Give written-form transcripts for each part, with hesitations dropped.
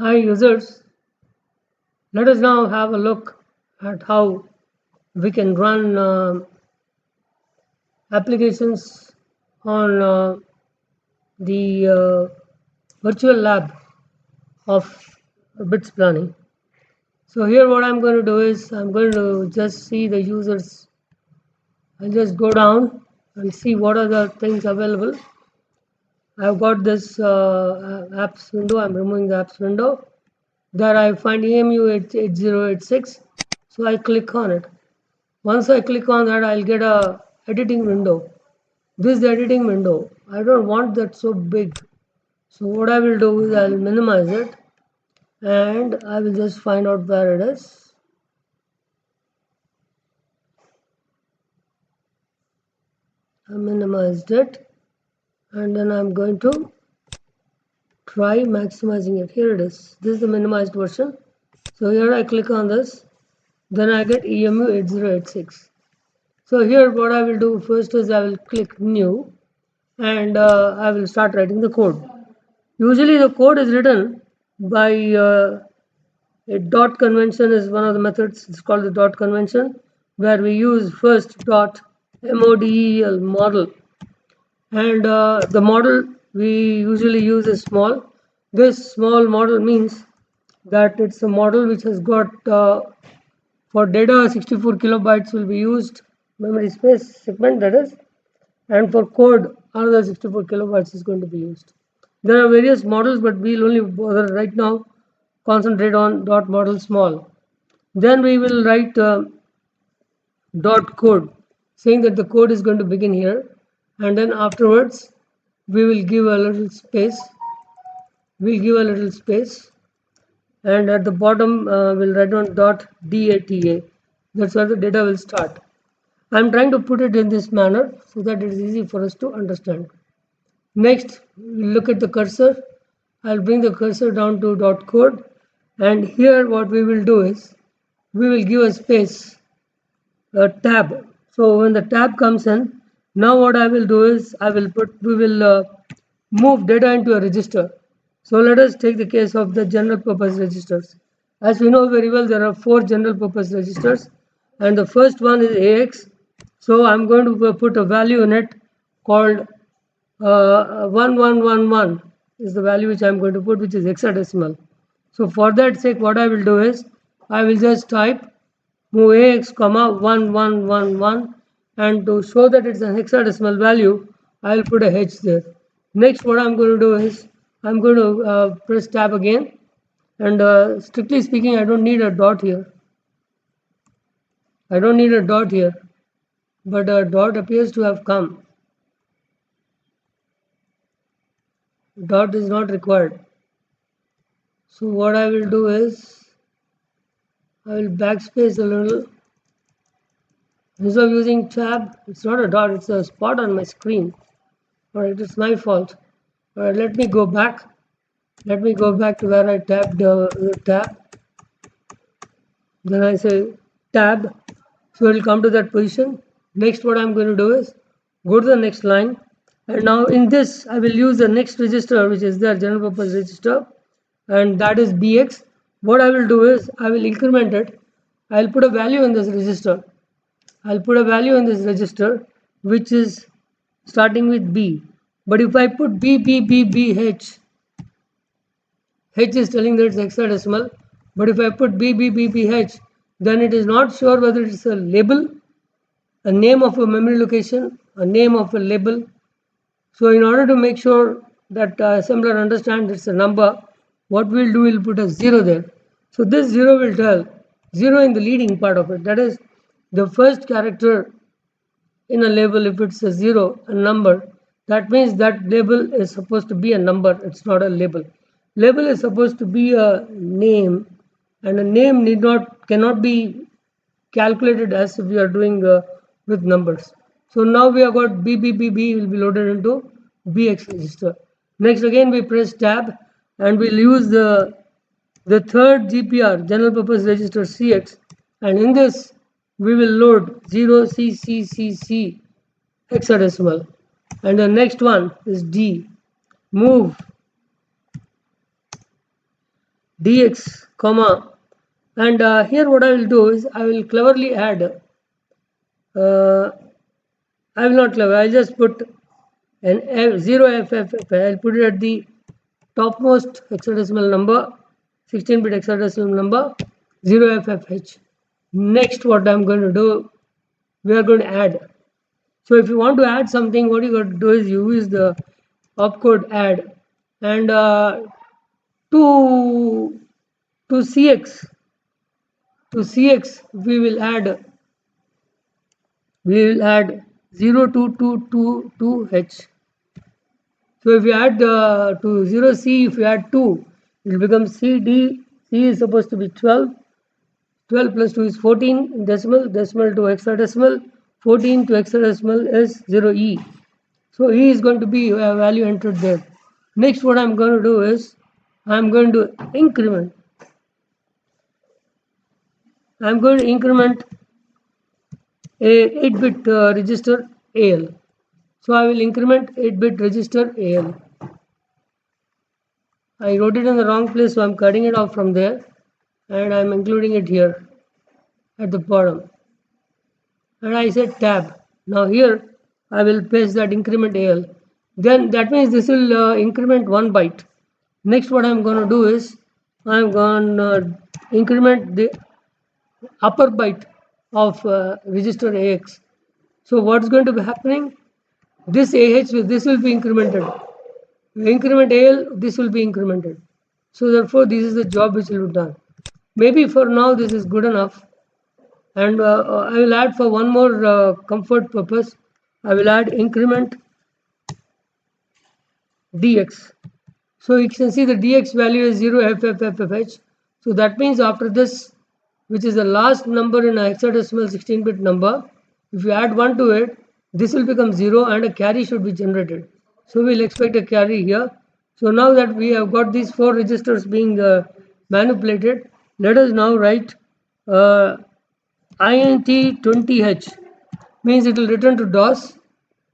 Hi users, let us now have a look at how we can run applications on the virtual lab of bits planning. So here what I'm going to do is I'm going to just see the users. I'll just go down and see what are the things available. I've got this apps window. I'm removing the apps window. There I find emu8086. So I click on it. Once I click on that, I'll get a editing window. This is the editing window. I don't want that so big. So what I will do is I'll minimize it and I will just find out where it is. I minimized it and then I'm going to try maximizing it. Here it is. This is the minimized version. So here I click on this. Then I get emu8086. So here what I will do first is I will click new and I will start writing the code. Usually the code is written by a dot convention is one of the methods. It's called the dot convention where we use first dot model model and the model we usually use is small. This small model means that it's a model which has got for data 64 kilobytes will be used memory space segment that is, and for code another 64 kilobytes is going to be used. There are various models, but we'll only bother right now concentrate on dot model small. Then we will write dot code saying that the code is going to begin here, and then afterwards we will give a little space. We'll give a little space, and at the bottom we'll write on dot data. That's where the data will start. I'm trying to put it in this manner so that it is easy for us to understand. Next, we'll look at the cursor. I'll bring the cursor down to dot code, and here what we will do is we will give a space, a tab. So when the tab comes in, now what I will do is we will move data into a register. So let us take the case of the general purpose registers. As we know very well, there are 4 general purpose registers, and the first one is AX. So I'm going to put a value in it called 1111 is the value which I'm going to put, which is hexadecimal. So for that sake, what I will do is I will just type move AX comma 1111, and to show that it's a hexadecimal value, I will put a H there. Next, what I'm going to do is I'm going to press tab again, and strictly speaking, I don't need a dot here. I don't need a dot here, but a dot appears to have come. Dot is not required. So what I will do is I will backspace a little. Instead of using tab, it's not a dot, it's a spot on my screen. Alright, it's my fault. Alright, let me go back. Let me go back to where I tapped the tab. Then I say tab. So it will come to that position. Next, what I'm going to do is go to the next line. And now in this, I will use the next register, which is the general purpose register, and that is BX. What I will do is I will increment it. I'll put a value in this register. I'll put a value in this register which is starting with B. But if I put BBBBH, H is telling that it's hexadecimal. But if I put BBBBH, then it is not sure whether it's a label, a name of a memory location, a name of a label. So in order to make sure that assembler understands it's a number, what we'll do, we'll put a 0 there. So this 0 will tell 0 in the leading part of it. That is the first character in a label. If it's a 0, a number, that means that label is supposed to be a number. It's not a label. Label is supposed to be a name, and a name cannot be calculated as if we are doing with numbers. So now we have got BBBB will be loaded into BX register. Next again we press tab and we'll use the third GPR, general purpose register CX, and in this we will load 0CCCC hexadecimal, and the next one is D, move dx comma, and here what I will do is I will cleverly add, I will not clever, I will just put an 0FFF, I will put it at the topmost hexadecimal number, 16-bit hexadecimal number, 0FFH. Next what I am going to do, we are going to add. So if you want to add something, what you got to do is you use the opcode add, and to cx we will add 0222H. So if you add to 0C, if you add 2, it will become CD. C is supposed to be 12. 12 plus 2 is 14 decimal, decimal to hexadecimal. 14 to hexadecimal is 0E. So E is going to be a value entered there. Next what I am going to do is I am going to increment. I am going to increment a 8-bit register AL. So I will increment 8-bit register AL. I wrote it in the wrong place, so I'm cutting it off from there and I'm including it here at the bottom. And I said tab. Now here I will paste that increment AL. Then that means this will increment 1 byte. Next what I'm going to do is I'm going to increment the upper byte of register AX. So what's going to be happening? This AH, this will be incremented. Increment AL, this will be incremented. So therefore this is the job which will be done. Maybe for now this is good enough, and I will add for one more comfort purpose, I will add increment dx. So you can see the dx value is 0FFFH. So that means after this, which is the last number in a hexadecimal 16-bit number, if you add 1 to it, this will become 0 and a carry should be generated. So we'll expect a carry here. So now that we have got these 4 registers being manipulated, let us now write int20h, means it will return to DOS,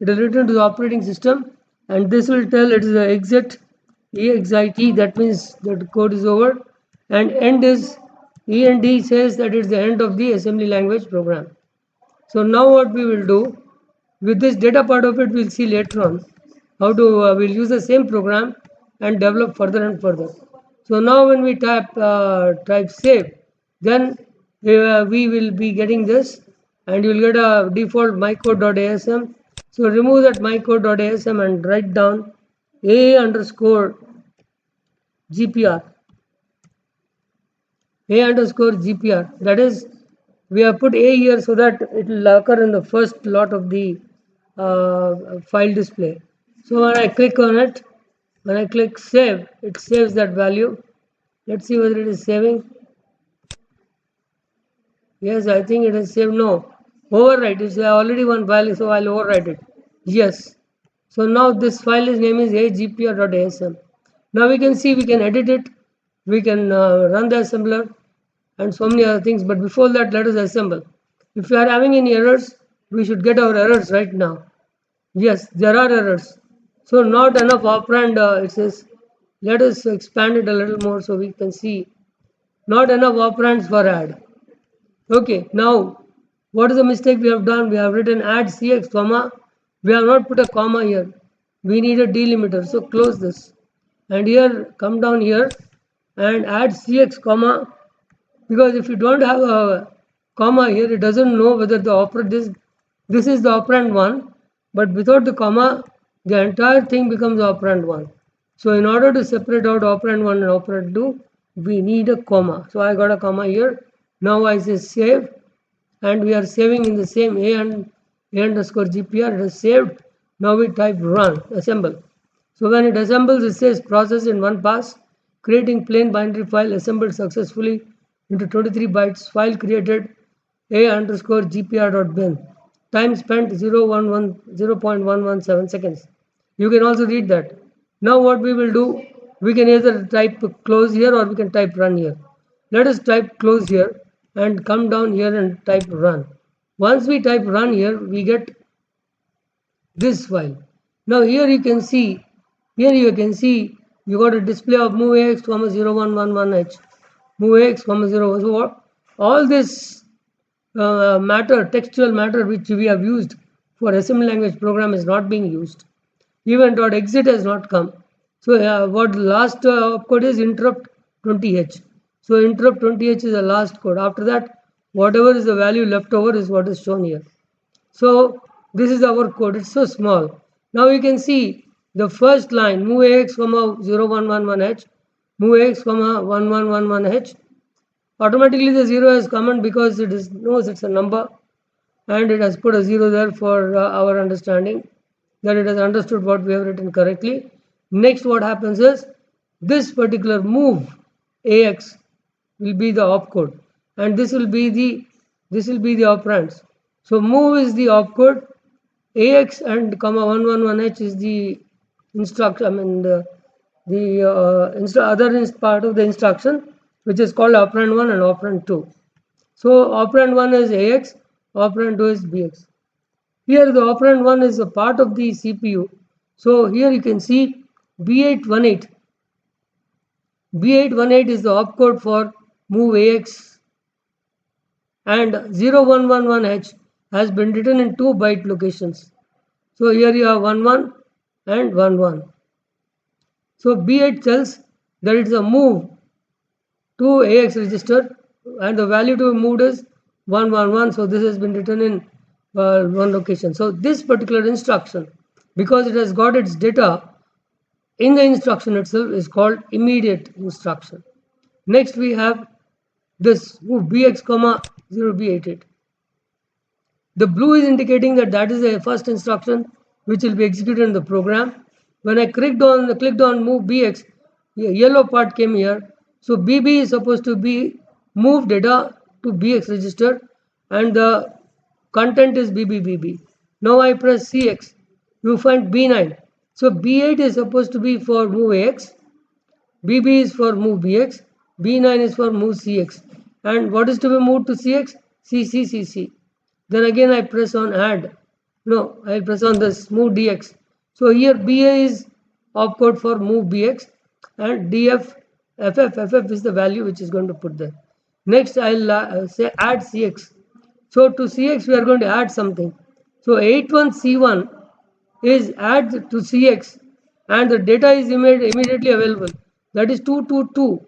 it will return to the operating system, and this will tell it is the exit exit, that means that the code is over, and end is end says that it's the end of the assembly language program. So now what we will do with this data part of it, we'll see later on how to we'll use the same program and develop further and further. So now when we type save, then we will be getting this, and you will get a default mycode.asm. So remove that mycode.asm and write down a underscore gpr, a underscore gpr, that is we have put a here so that it will occur in the first lot of the file display. So when I click on it, when I click save, it saves that value. Let's see whether it is saving. Yes, I think it is saved. No, overwrite. It's already one file, so I'll overwrite it. Yes. So now this file name is agpr.asm. Now we can see we can edit it, we can run the assembler and so many other things. But before that, let us assemble. If you are having any errors, we should get our errors right now. Yes, there are errors. So not enough operand, it says. Let us expand it a little more so we can see. Not enough operands for add. Okay, now what is the mistake we have done? We have written add cx comma. We have not put a comma here. We need a delimiter. So close this. And here, come down here and add cx comma, because if you don't have a comma here, it doesn't know whether the operand this is the operand 1, but without the comma, the entire thing becomes operand 1. So in order to separate out operand 1 and operand 2, we need a comma. So I got a comma here. Now I say save, and we are saving in the same a underscore gpr. It is saved. Now we type run, assemble. So when it assembles, it says process in one pass, creating plain binary file assembled successfully into 23 bytes. File created a underscore gpr.bin. Time spent 0.117 seconds. You can also read that. Now what we will do, we can either type close here or we can type run here. Let us type close here and come down here and type run. Once we type run here, we get this file. Now here you can see you got a display of move AX, 0111H, move AX, 0. So what, all this textual matter which we have used for assembly language program is not being used. Even .exit has not come. So what last opcode is interrupt 20H. So interrupt 20H is the last code. After that, whatever is the value left over is what is shown here. So this is our code. It's so small. Now you can see the first line, move AX, 0111H, move AX, 1111H. Automatically the 0 has come in because it knows it's a number, and it has put a 0 there for our understanding that it has understood what we have written correctly. Next, what happens is this particular move AX will be the opcode, and this will be the operands. So move is the opcode, AX and comma 111H is the instruction. I mean the other part of the instruction, which is called operand 1 and operand 2. So operand 1 is AX, operand 2 is BX. Here the operand 1 is a part of the CPU. So here you can see B818. B818 is the opcode for move AX, and 0111H has been written in 2 byte locations. So here you have 11 and 11. So B8 tells that it's a move to AX register, and the value to be moved is 111. So this has been written in one location. So this particular instruction, because it has got its data in the instruction itself, is called immediate instruction. Next we have this move BX, 0B88. The blue is indicating that is the first instruction which will be executed in the program. When I clicked on move BX, the yellow part came here. So BB is supposed to be move data to BX register, and the content is BB. Now I press CX, you find B9. So B8 is supposed to be for move AX, BB is for move BX, B9 is for move CX. And what is to be moved to CX? CC. Then again I press on add. No, I press on this move DX. So here BA is opcode for move BX, and DF FF is the value which is going to put there. Next I'll say add CX. So to CX we are going to add something. So 81C1 is add to CX, and the data is immediately available. That is 222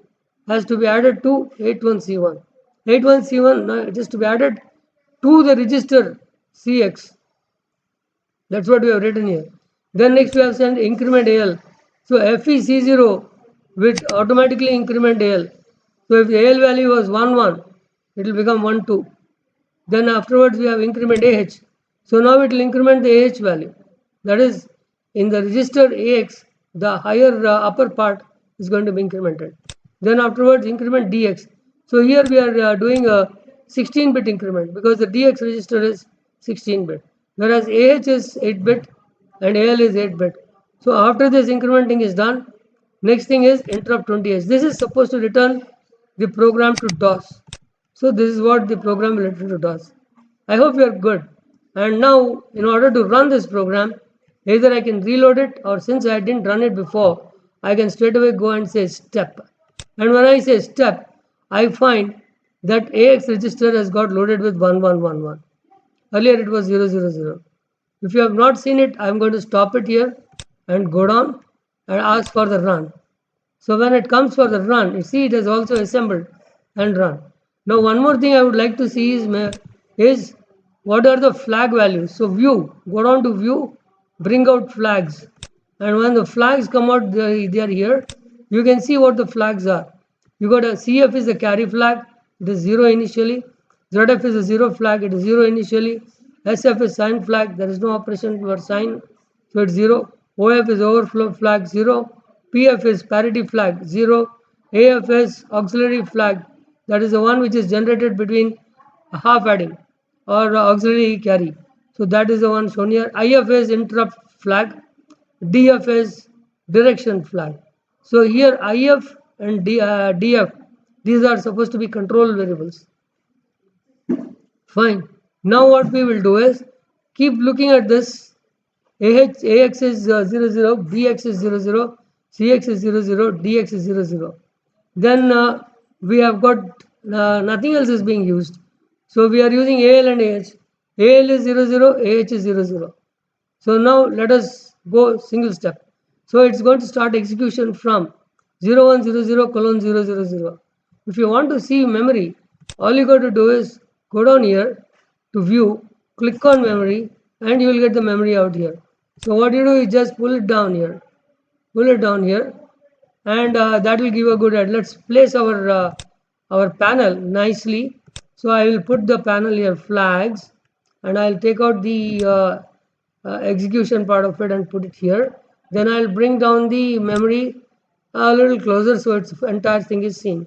has to be added to 81C1. 81C1 it is to be added to the register CX. That's what we have written here. Then next we have sent increment AL. So FEC0 will automatically increment AL. So if the AL value was 11, it will become 12. Then afterwards we have increment AH. So now it will increment the AH value. That is, in the register AX, the higher upper part is going to be incremented. Then afterwards increment DX. So here we are doing a 16-bit increment because the DX register is 16-bit, whereas AH is 8-bit and AL is 8-bit. So after this incrementing is done, next thing is interrupt 20H. This is supposed to return the program to DOS. So this is what the program will return to DOS. I hope you are good. And now, in order to run this program, either I can reload it, or since I didn't run it before, I can straight away go and say step. And when I say step, I find that AX register has got loaded with 1111. Earlier it was 000. If you have not seen it, I am going to stop it here and go down and ask for the run. So when it comes for the run, you see it has also assembled and run. Now one more thing I would like to see is what are the flag values. So view, go down to view, bring out flags, and when the flags come out, they are here. You can see what the flags are. You got a CF is a carry flag, it is 0 initially. ZF is a 0 flag, it is 0 initially. SF is sign flag, there is no operation for sign, so it's 0. OF is overflow flag, 0. PF is parity flag, 0. AF is auxiliary flag, that is the one which is generated between half adding or auxiliary carry. So that is the one shown here. IF is interrupt flag, DF is direction flag. So here IF and DF, these are supposed to be control variables. Fine. Now what we will do is keep looking at this. AX is 00, BX is 00, Cx is 0, 0, Dx is 0, 0. Then we have got nothing else is being used. So we are using AL and AH. AL is 0, 0, AH is 0, 0. So now let us go single step. So it's going to start execution from 0100 colon 000. If you want to see memory, all you got to do is go down here to view, click on memory, and you will get the memory out here. So what you do is just pull it down here, and that will give a good head. Let's place our panel nicely. So I will put the panel here flags, and I'll take out the execution part of it and put it here. Then I'll bring down the memory a little closer so its entire thing is seen.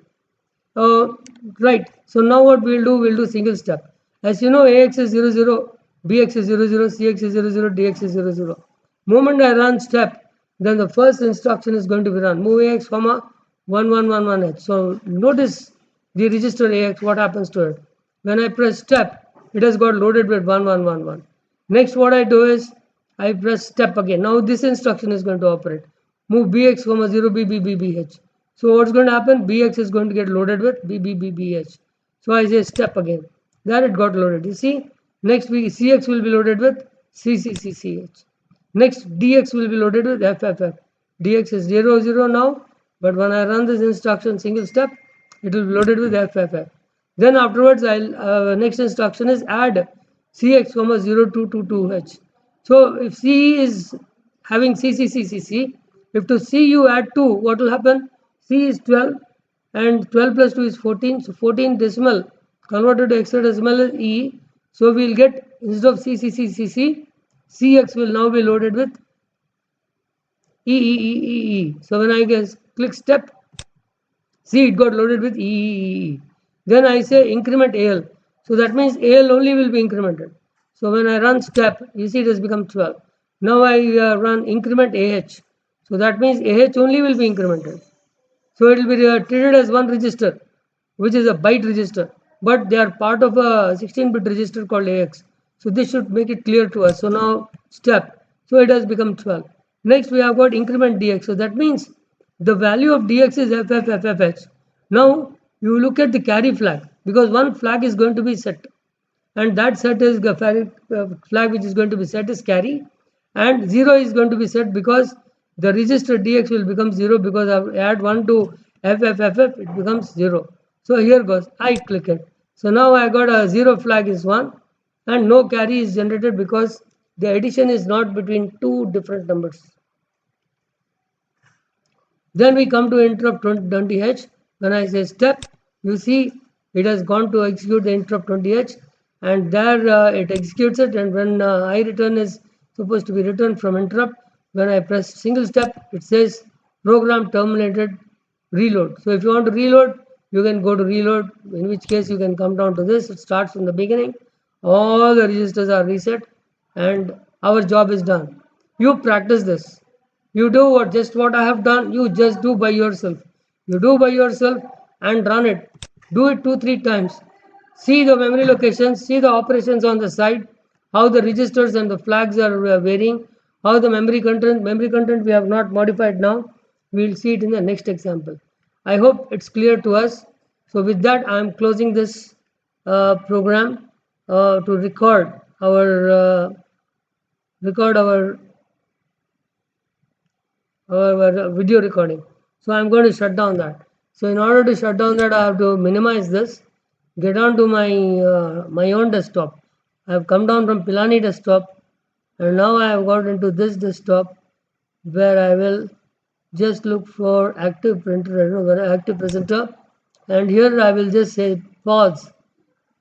Right. So now what we'll do single step. As you know, AX is 0, 0, BX is 0, 0, CX is 0, 0, DX is 0, 0. Moment I run step, then the first instruction is going to be run. Move AX, comma, 1111H. So notice the register AX, what happens to it. When I press step, it has got loaded with 1111. Next, what I do is I press step again. Now this instruction is going to operate. Move BX, comma, 0, BBBBH. So what's going to happen? BX is going to get loaded with BBBBH. So I say step again. There it got loaded. You see? Next CX will be loaded with CCCCH. Next DX will be loaded with FFF. DX is 0, 0 now. But when I run this instruction single step, it will be loaded with FFF. Then afterwards, next instruction is add CX, 0222H. So if C is having CCCCC, if to C you add 2, what will happen? C is 12 and 12 plus 2 is 14. So 14 decimal converted to hexadecimal is E. So we will get, instead of CCCCC, CX will now be loaded with E. So when I click step, see it got loaded with E. Then I say increment AL. So that means AL only will be incremented. So when I run step, you see it has become 12. Now I run increment AH. So that means AH only will be incremented. So it will be treated as one register, which is a byte register. But they are part of a 16-bit register called AX. So this should make it clear to us. So now step. So it has become 12. Next we have got increment DX. So that means the value of DX is FFFFH. Now you look at the carry flag, because one flag is going to be set, and that set is the flag which is going to be set is carry, and 0 is going to be set because the register DX will become 0, because I add 1 to FFFF, it becomes 0. So here goes, I click it. So now I got a 0 flag is 1 and no carry is generated because the addition is not between two different numbers. Then we come to interrupt 20H. When I say step, you see it has gone to execute the interrupt 20H, and there it executes it, and when I return is supposed to be returned from interrupt, when I press single step, it says program terminated, reload. So if you want to reload, you can go to reload, in which case you can come down to this. It starts from the beginning. All the registers are reset and our job is done. You practice this. You do what I have done. You just do by yourself. You do by yourself and run it. Do it 2-3 times. See the memory locations, see the operations on the side, how the registers and the flags are varying, how the memory content we have not modified now. We will see it in the next example. I hope it's clear to us. So with that, I am closing this program to record our video recording. So I'm going to shut down that. So in order to shut down that, I have to minimize this, get on to my own desktop. I have come down from Pilani desktop, and now I have got into this desktop where I will just look for active printer, I don't know where active presenter, and here I will just say pause.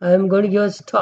I am going to give a stop.